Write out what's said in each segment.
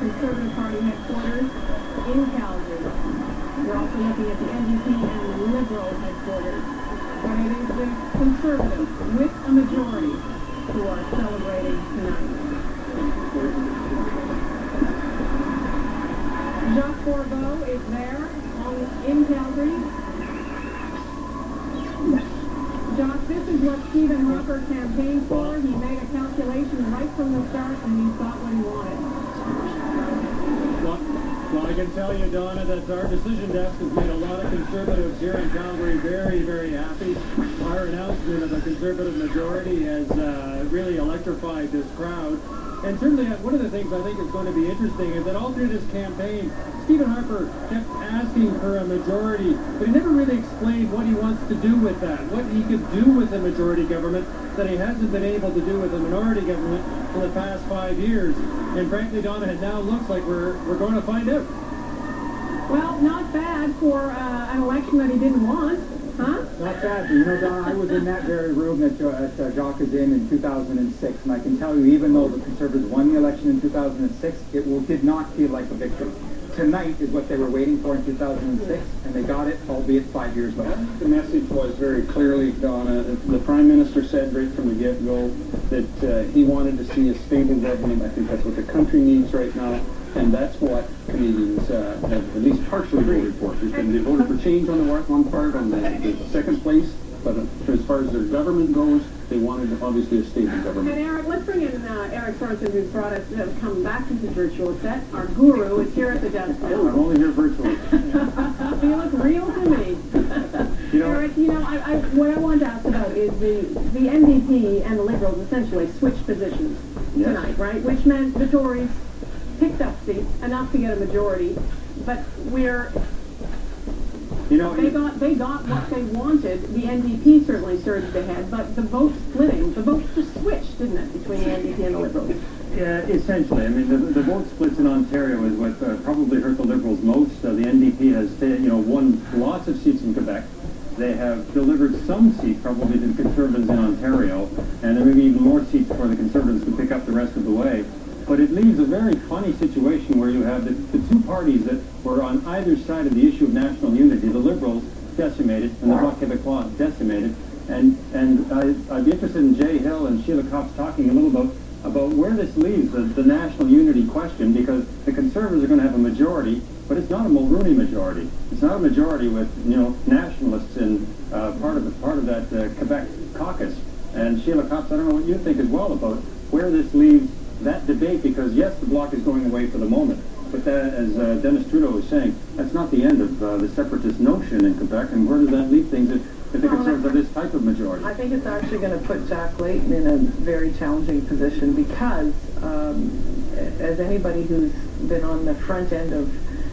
Conservative Party headquarters in Calgary. We're also looking at the NDP and the Liberal headquarters. But it is the Conservatives with a majority who are celebrating tonight. Jacques Bourgault is there in Calgary. Jacques, this is what Stephen Harper campaigned for. He made a calculation right from the start, and he thought what he wanted. Well, I can tell you, Donna, that our decision desk has made a lot of Conservatives here in Calgary very, very happy. Our announcement of a Conservative majority has really electrified this crowd. And certainly one of the things I think is going to be interesting is that all through this campaign, Stephen Harper kept asking for a majority, but he never really explained what he wants to do with that, what he could do with a majority government that he hasn't been able to do with a minority government for the past 5 years. And frankly, Donna, it now looks like we're going to find out. Well, not bad for an election that he didn't want, huh? Not bad, but you know, Donna, I was in that very room that Jacques is in 2006, and I can tell you, even though the Conservatives won the election in 2006, it did not feel like a victory. Tonight is what they were waiting for in 2006, and they got it, albeit 5 years later. The message was very clearly, Donna, the Prime Minister said right from the get-go that he wanted to see a stable government. I think that's what the country needs right now, and that's what Canadians have at least partially voted for. They voted for change on the one part, on the second place, but as far as their government goes, they wanted, obviously, a stable government. And Eric, let's bring in Eric Sorensen, who's brought us, come back to his virtual set. Our guru is here at the desk now. I'm only here virtually. You look real to me. Eric, what I wanted to ask about is the NDP and the Liberals essentially switched positions tonight, right? Which meant the Tories picked up seats, enough to get a majority, but they got what they wanted. The NDP certainly surged ahead, but the vote just switched, didn't it, between the NDP and the Liberals? Yeah, essentially. I mean, the vote splits in Ontario is what probably hurt the Liberals most. The NDP has won lots of seats in Quebec. They have delivered some seats probably to the Conservatives in Ontario, and there may be even more seats for the Conservatives to pick up the rest of the way. But it leaves a very funny situation where you have the two parties that were on either side of the issue of national unity, the Liberals decimated and the Bloc Québécois decimated. And I'd be interested in Jay Hill and Sheila Copps talking a little about where this leaves the national unity question, because the Conservatives are going to have a majority, but it's not a Mulroney majority. It's not a majority with nationalists in part of that Quebec caucus. And Sheila Copps, I don't know what you think as well about where this leaves that debate, because yes, the Bloc is going away for the moment, but that, as Dennis Trudeau was saying, that's not the end of the separatist notion in Quebec. And where does that leave things if the Conservatives have this type of majority? I think it's actually going to put Jack Layton in a very challenging position, because as anybody who's been on the front end of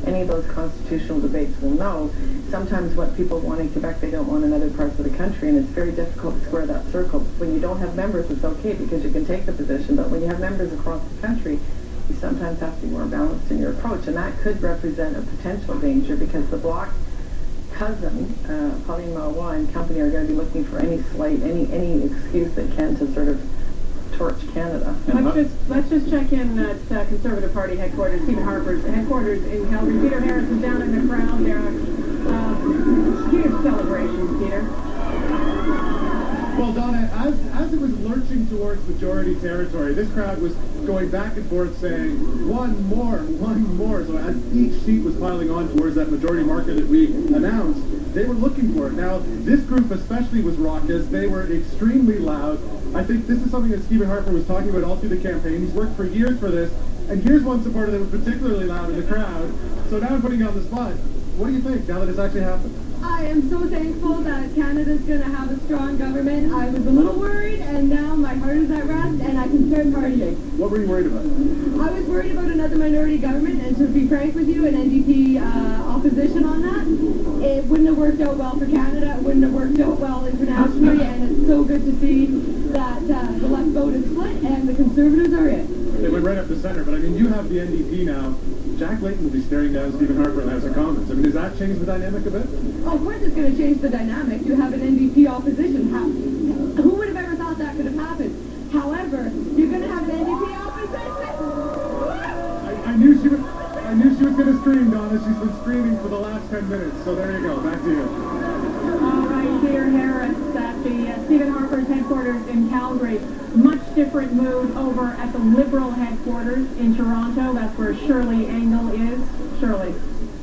any of those constitutional debates will know, sometimes what people want in Quebec, they don't want in other parts of the country, and it's very difficult to square that circle. When you don't have members, it's okay because you can take the position, but when you have members across the country, you sometimes have to be more balanced in your approach, and that could represent a potential danger, because the Bloc cousin, Pauline Marois and company, are going to be looking for any excuse they can to sort of torch Canada. Let's just check in at Conservative Party headquarters, Stephen Harper's headquarters in Calgary. Peter Harris is down in the crowd there. Huge celebrations, Peter. Well, Donna, as it was lurching towards majority territory, this crowd was going back and forth saying, one more. So as each seat was piling on towards that majority marker that we announced, they were looking for it. Now, this group especially was raucous. They were extremely loud. I think this is something that Stephen Harper was talking about all through the campaign. He's worked for years for this. And here's one supporter that was particularly loud in the crowd. So now I'm putting you on the spot. What do you think now that it's actually happened? I am so thankful that Canada's going to have a strong government. I was a little worried, and now my heart is at rest, and I can start partying. What were you worried about? I was worried about another minority government, and to be frank with you, an NDP opposition on that. It wouldn't have worked out well for Canada. It wouldn't have worked out well internationally, and it's so good to see that the left vote is split, and the Conservatives are it. They went right up the center, but I mean, you have the NDP now. Jack Layton will be staring down Stephen Harper in the House of Commons. I mean, does that change the dynamic a bit? Oh, of course it's going to change the dynamic. You have an NDP opposition. Who would have ever thought that could have happened? However, you're going to have an NDP opposition. I I knew she was going to scream, Donna. She's been screaming for the last 10 minutes. So there you go. Back to you. All right, Peter Harris at the Stephen Harper's headquarters in Calgary. Much different mood over at the Liberal headquarters in Toronto. That's where Shirley Engel is. Shirley.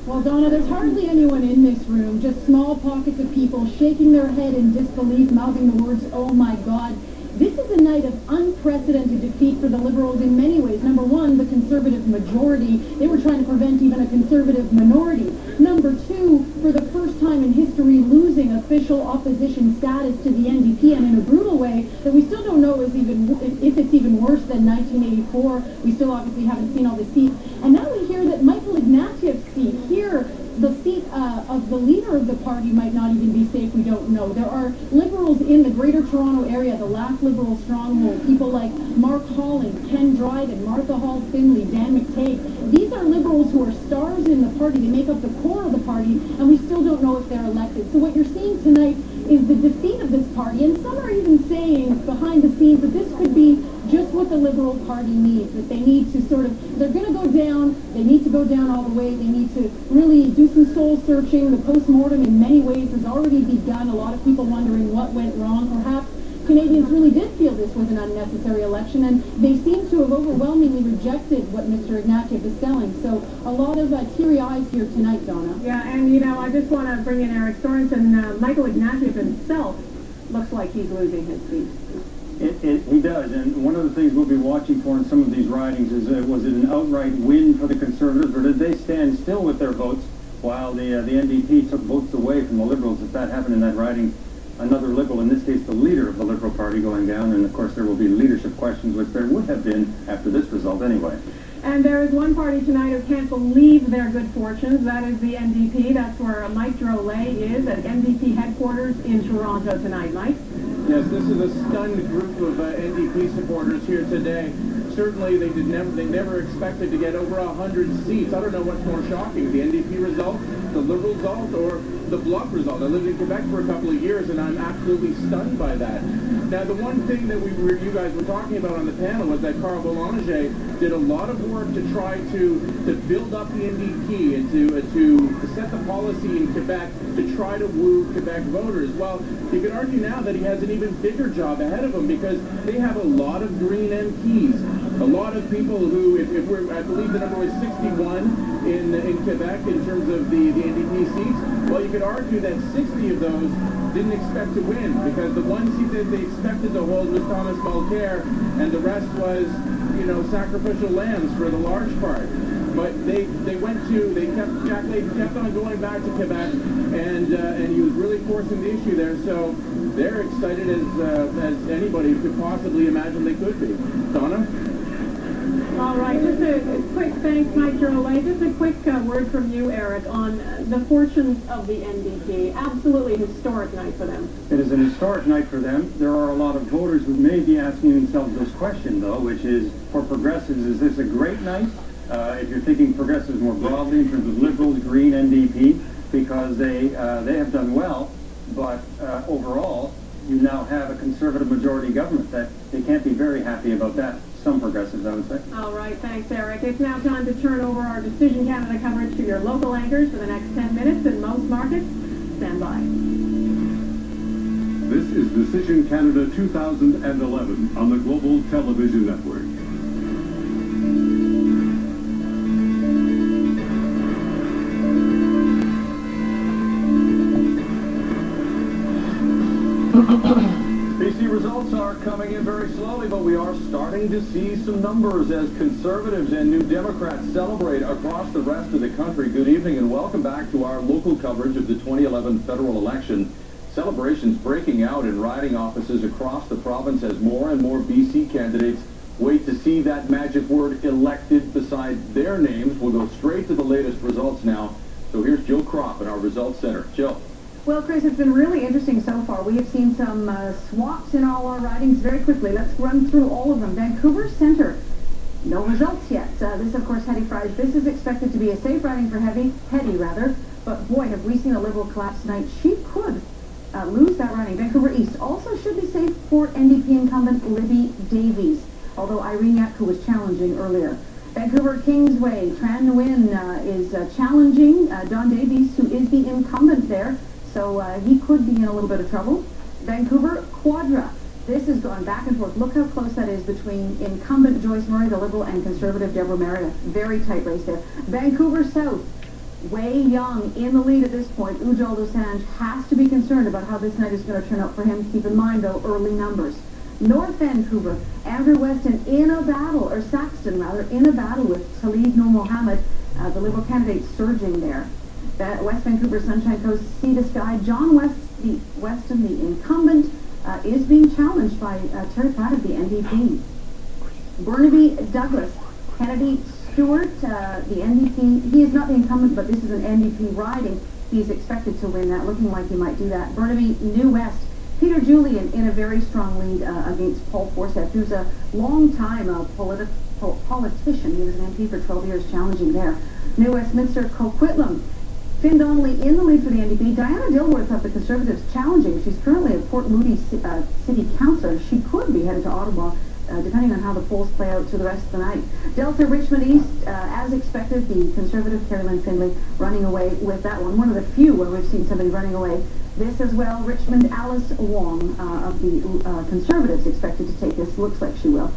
Well, Donna, there's hardly anyone in this room, just small pockets of people shaking their head in disbelief, mouthing the words, "Oh my God." This is a night of unprecedented defeat for the Liberals in many ways. Number one, the Conservative majority. They were trying to prevent even a Conservative minority. Number two, for the first time in history, losing official opposition status to the NDP, and in a brutal way that we still don't know if it's even worse than 1984. We still obviously haven't seen all the seats. And now we hear that Michael Ignatieff's seat here, the seat of the leader of the party, might not even be safe. We don't know. There are Liberals in the Greater Toronto area, the last Liberal stronghold, people like Mark Holland, Ken Dryden, Martha Hall Finley, Dan McTague. These are Liberals who are stars in the party. They make up the core of the party, and we still don't know if they're elected. So what you're seeing tonight is the defeat of this party, and some are even saying behind the scenes that this could be just what the Liberal Party needs, that they need to they're going to go down, they need to go down all the way, they need to really do some soul searching. The post-mortem in many ways has already begun. A lot of people wondering what went wrong. Perhaps Canadians really did feel this was an unnecessary election, and they seem to have overwhelmingly rejected what Mr. Ignatieff is selling. So a lot of teary eyes here tonight, Donna. Yeah, and I just want to bring in Eric Sorensen. Michael Ignatieff himself looks like he's losing his seat. He does, and one of the things we'll be watching for in some of these ridings is was it an outright win for the Conservatives, or did they stand still with their votes while the NDP took votes away from the Liberals? If that happened in that riding, another Liberal, in this case the leader of the Liberal Party, going down, and of course there will be leadership questions, which there would have been after this result anyway. And there is one party tonight who can't believe their good fortunes. That is the NDP. That's where Mike Drolet is at NDP headquarters in Toronto tonight. Mike? Yes, this is a stunned group of NDP supporters here today. Certainly, they never expected to get over 100 seats. I don't know what's more shocking, the NDP result, the Liberal result, or the Bloc result. I lived in Quebec for a couple of years, and I'm absolutely stunned by that. Now, the one thing that you guys were talking about on the panel was that Carl Boulanger did a lot of work to try to build up the NDP and to set the policy in Quebec to try to woo Quebec voters. Well, you could argue now that he has an even bigger job ahead of him, because they have a lot of Green MPs. A lot of people who, I believe the number was 61 in Quebec in terms of the NDP seats. Well, you could argue that 60 of those didn't expect to win, because the one seat that they expected to hold was Thomas Mulcair, and the rest was, sacrificial lambs for the large part. But Jack Layton kept on going back to Quebec, and he was really forcing the issue there. So they're excited as anybody could possibly imagine they could be. Donna? All right, just a quick thanks, Mike Drolet. Just a quick word from you, Eric, on the fortunes of the NDP. Absolutely historic night for them. It is an historic night for them. There are a lot of voters who may be asking themselves this question, though, which is, for progressives, is this a great night? If you're thinking progressives more broadly in terms of Liberals, Green, NDP, because they have done well, but overall, you now have a Conservative majority government. That they can't be very happy about that. Some progressives, I would say. All right, thanks, Eric. It's now time to turn over our Decision Canada coverage to your local anchors for the next 10 minutes in most markets. Stand by. This is Decision Canada 2011 on the Global Television Network. BC results are coming in very slowly, but we are starting to see some numbers as Conservatives and New Democrats celebrate across the rest of the country. Good evening and welcome back to our local coverage of the 2011 federal election. Celebrations breaking out in riding offices across the province as more and more BC candidates wait to see that magic word elected beside their names. We'll go straight to the latest results now. So here's Jill Kropp in our Results Center. Jill. Well, Chris, it's been really interesting so far. We have seen some swaps in all our ridings very quickly. Let's run through all of them. Vancouver Centre, no results yet. This, of course, Hetty Fries. This is expected to be a safe riding for Hetty, but boy, have we seen a Liberal collapse tonight. She could lose that riding. Vancouver East also should be safe for NDP incumbent Libby Davies, although Irene Yatko was challenging earlier. Vancouver Kingsway, Tran Nguyen is challenging Don Davies, who is the incumbent there, so he could be in a little bit of trouble. Vancouver Quadra. This has gone back and forth. Look how close that is between incumbent Joyce Murray, the Liberal, and Conservative Deborah Meredith. Very tight race there. Vancouver South. Wei Young in the lead at this point. Ujjal Dosanjh has to be concerned about how this night is going to turn out for him. Keep in mind, though, early numbers. North Vancouver, Andrew Weston in a battle, or Saxton rather, in a battle with Talib Noor Mohammed, the Liberal candidate surging there. West Vancouver Sunshine Coast, Sea to Sky, John Weston, the incumbent, is being challenged by Terry Platt of the NDP. Burnaby Douglas, Kennedy Stewart, the NDP, he is not the incumbent, but this is an NDP riding. He's expected to win that, looking like he might do that. Burnaby New West, Peter Julian in a very strong lead against Paul Forsyth, who's a long-time politician. He was an MP for 12 years, challenging there. New Westminster, Coquitlam, Finn Donnelly in the lead for the NDP. Diana Dilworth of the Conservatives challenging. She's currently a Port Moody City Councillor. She could be headed to Ottawa, depending on how the polls play out through the rest of the night. Delta Richmond East, as expected, the Conservative Carrie Lynn Findlay running away with that one. One of the few where we've seen somebody running away. This as well, Richmond Alice Wong of the Conservatives expected to take this. Looks like she will.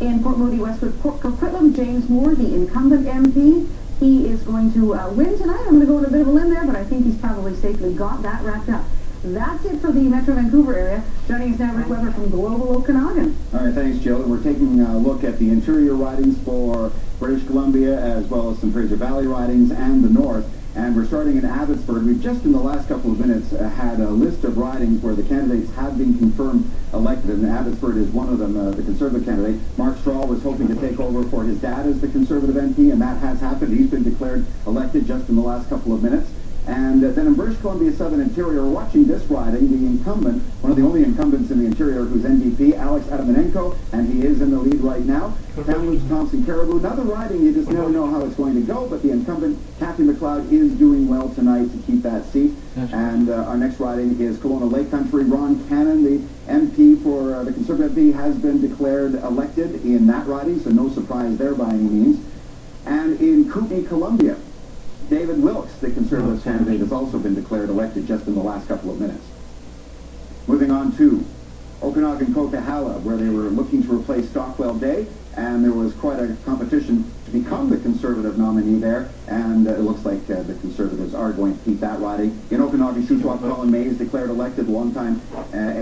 In Port Moody, Westwood, Port Coquitlam, James Moore, the incumbent MP. He is going to win tonight. I'm going to go on a bit of a limb there, but I think he's probably safely got that wrapped up. That's it for the Metro Vancouver area. Joining us now, Rick Weber from Global Okanagan. All right, thanks, Jill. We're taking a look at the interior ridings for British Columbia, as well as some Fraser Valley ridings and the north. And we're starting in Abbotsford. We've just in the last couple of minutes had a list of ridings where the candidates have been confirmed elected, and Abbotsford is one of them, the Conservative candidate. Mark Straw was hoping to take over for his dad as the Conservative MP, and that has happened. He's been declared elected just in the last couple of minutes. And then in British Columbia Southern Interior, we're watching this riding, the incumbent, one of the only incumbents in the Interior who's NDP, Alex Adamanenko, and he is in the lead right now. Kamloops, Thompson, Caribou. Another riding, you just never know how it's going to go, but the incumbent, Kathy McLeod, is doing well tonight to keep that seat. And our next riding is Kelowna Lake Country. Ron Cannon, the MP for the Conservative MP, has been declared elected in that riding, so no surprise there by any means. And in Kootenay, Columbia, David Wilkes, the Conservative candidate, has also been declared elected just in the last couple of minutes. Moving on to Okanagan-Coquihalla, where they were looking to replace Stockwell Day, and there was quite a competition to become the Conservative nominee there, and it looks like the Conservatives are going to keep that riding. In Okanagan-Shuswap, Colin Mays declared elected, longtime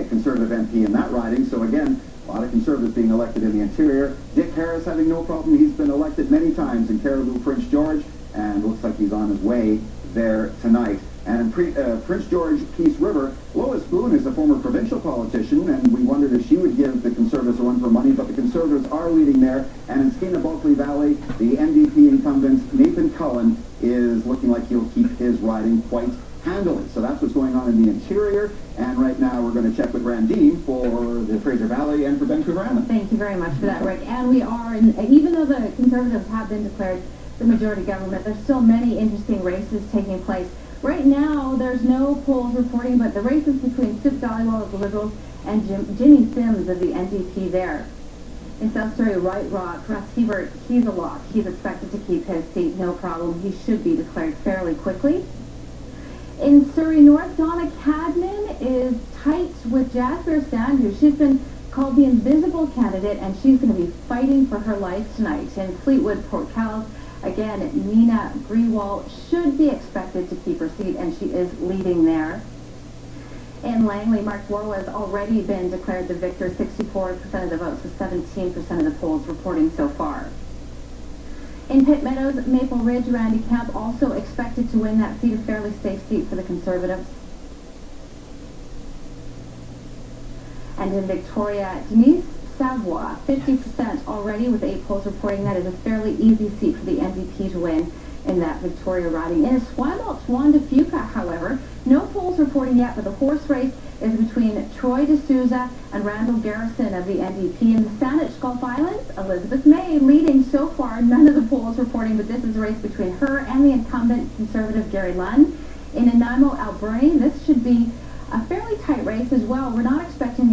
Conservative MP in that riding, so again, a lot of Conservatives being elected in the interior. Dick Harris having no problem. He's been elected many times in Caribou, Prince George, and looks like he's on his way there tonight. And in Prince George, Peace River, Lois Boone is a former provincial politician, and we wondered if she would give the Conservatives a run for money, but the Conservatives are leading there. And in Skeena-Bulkley Valley, the NDP incumbent, Nathan Cullen, is looking like he'll keep his riding quite handily. So that's what's going on in the interior. And right now we're going to check with Randine for the Fraser Valley and for Vancouver Island. Thank you very much for that, Rick. And we are, even though the Conservatives have been declared the majority government, there's still many interesting races taking place. Right now, there's no polls reporting, but the races between Sip Dhaliwal of the Liberals and Jimmy Sims of the NDP there. In South Surrey, White Rock, Russ Hebert, he's a lock. He's expected to keep his seat, no problem. He should be declared fairly quickly. In Surrey North, Donna Cadman is tight with Jasper Sandhu. She's been called the invisible candidate, and she's going to be fighting for her life tonight. In Fleetwood, Port Calais, again, Nina Greenwald should be expected to keep her seat, and she is leading there. In Langley, Mark Warwell has already been declared the victor, 64% of the votes, with 17% of the polls reporting so far. In Pitt Meadows, Maple Ridge, Randy Camp also expected to win that seat, a fairly safe seat for the Conservatives. And in Victoria, Denise Savoy, 50% already with 8 polls reporting that is a fairly easy seat for the NDP to win in that Victoria riding. In Esquimalt, Wanda Fuca, however, no polls reporting yet, but the horse race is between Troy D'Souza and Randall Garrison of the NDP. In the Saanich Gulf Islands, Elizabeth May leading so far, none of the polls reporting, but this is a race between her and the incumbent Conservative Gary Lunn. In Nanaimo, Alberni, this should be a fairly tight race as well. We're not expecting